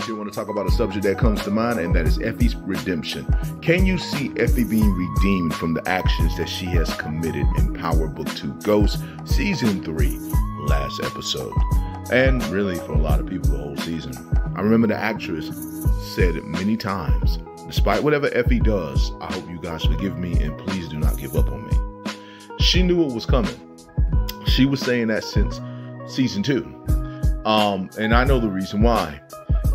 Effies here. I want to talk about a subject that comes to mind, and that is Effies Redemption. Can you see Effie being redeemed from the actions that she has committed in Power Book 2 Ghost, Season 3, last episode? And really, for a lot of people, the whole season. I remember the actress said it many times, despite whatever Effie does, I hope you guys forgive me and please do not give up on me. She knew it was coming. She was saying that since Season 2. And I know the reason why.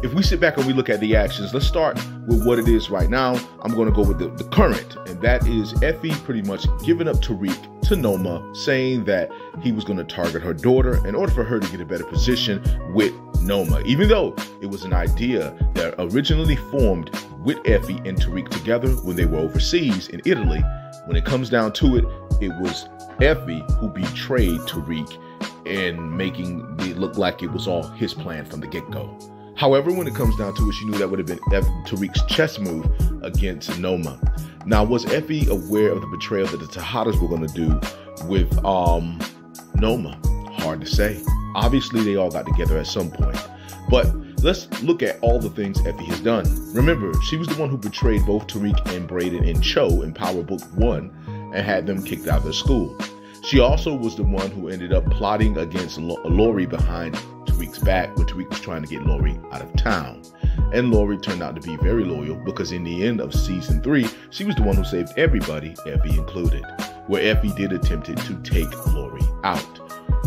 If we sit back and we look at the actions, let's start with what it is right now. I'm going to go with the current, and that is Effie pretty much giving up Tariq to Noma, saying that he was going to target her daughter in order for her to get a better position with Noma, even though it was an idea that originally formed with Effie and Tariq together when they were overseas in Italy. When it comes down to it, it was Effie who betrayed Tariq and making it look like it was all his plan from the get-go. However, when it comes down to it, she knew that would have been Tariq's chess move against Noma. Now, was Effie aware of the betrayal that the Tejadas were going to do with Noma? Hard to say. Obviously, they all got together at some point. But let's look at all the things Effie has done. Remember, she was the one who betrayed both Tariq and Brayden and Cho in Power Book 1 and had them kicked out of their school. She also was the one who ended up plotting against Lori behind Tariq's back when Tariq was trying to get Lori out of town. And Lori turned out to be very loyal, because in the end of Season 3, she was the one who saved everybody, Effie included, where Effie did attempt to take Lori out.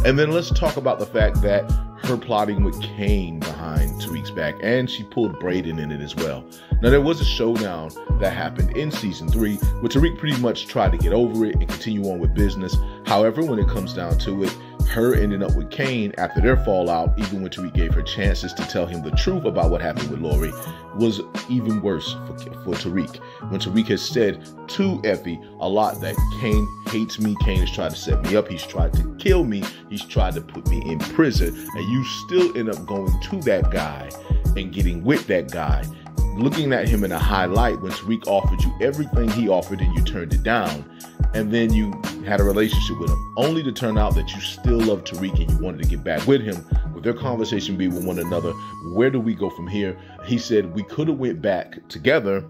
And then let's talk about the fact that her plotting with Kane behind Tariq's back, and she pulled Brayden in it as well. Now, there was a showdown that happened in Season 3 where Tariq pretty much tried to get over it and continue on with business. However, when it comes down to it, her ending up with Kane after their fallout, even when Tariq gave her chances to tell him the truth about what happened with Lori, was even worse for Tariq. When Tariq has said to Effie a lot that Kane hates me, Kane has tried to set me up, he's tried to kill me, he's tried to put me in prison, and you still end up going to that guy and getting with that guy, looking at him in a high light when Tariq offered you everything he offered and you turned it down, and then you had a relationship with him, only to turn out that you still love Tariq and you wanted to get back with him. With their conversation be with one another, where do we go from here? He said, we could have went back together,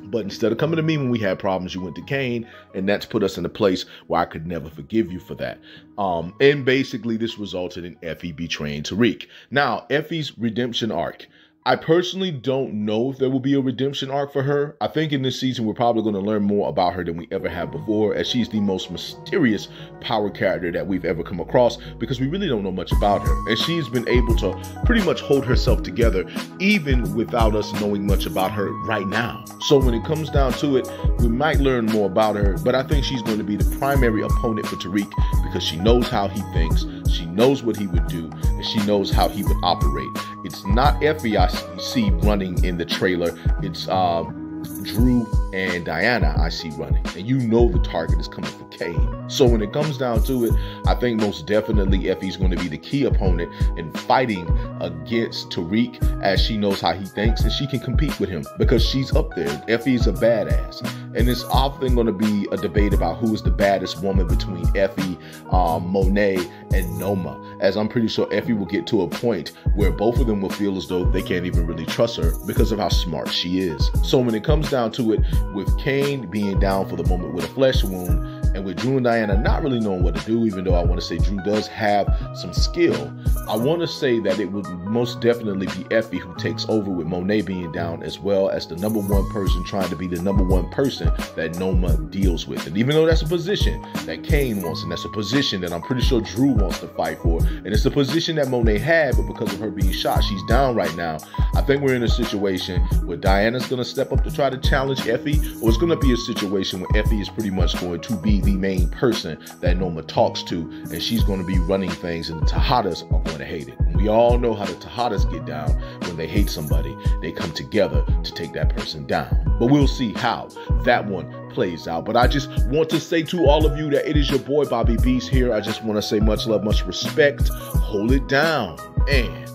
but instead of coming to me when we had problems, you went to Kane, and that's put us in a place where I could never forgive you for that. And basically this resulted in Effie betraying Tariq. Now, Effie's redemption arc. I personally don't know if there will be a redemption arc for her. I think in this season, we're probably going to learn more about her than we ever have before, as she's the most mysterious power character that we've ever come across, because we really don't know much about her. And she's been able to pretty much hold herself together, even without us knowing much about her right now. So when it comes down to it, we might learn more about her, but I think she's going to be the primary opponent for Tariq, because she knows how he thinks, she knows what he would do, and she knows how he would operate. It's not Effie I see running in the trailer. It's Drew and Diana I see running. And you know the target is coming for Kane. So when it comes down to it, I think most definitely Effie's going to be the key opponent in fighting against Tariq, as she knows how he thinks and she can compete with him because she's up there. Effie's a badass. And it's often going to be a debate about who is the baddest woman between Effie, Monet, and Noma, as I'm pretty sure Effie will get to a point where both of them will feel as though they can't even really trust her because of how smart she is. So when it comes down to it, with Kane being down for the moment with a flesh wound, and with Drew and Diana not really knowing what to do, even though I want to say Drew does have some skill, I want to say that it would most definitely be Effie who takes over, with Monet being down, as well as the number one person trying to be the number one person that Noma deals with. And even though that's a position that Kane wants, and that's a position that I'm pretty sure Drew wants to fight for, and it's a position that Monet had, but because of her being shot, she's down right now. I think we're in a situation where Diana's going to step up to try to challenge Effie, or it's going to be a situation where Effie is pretty much going to be the main person that Noma talks to, and she's going to be running things, and the Tejadas are going to hate it. And we all know how the Tejadas get down. When they hate somebody, they come together to take that person down. But we'll see how that one plays out. But I just want to say to all of you that it is your boy Bobby Beast here. I just want to say much love, much respect. Hold it down, and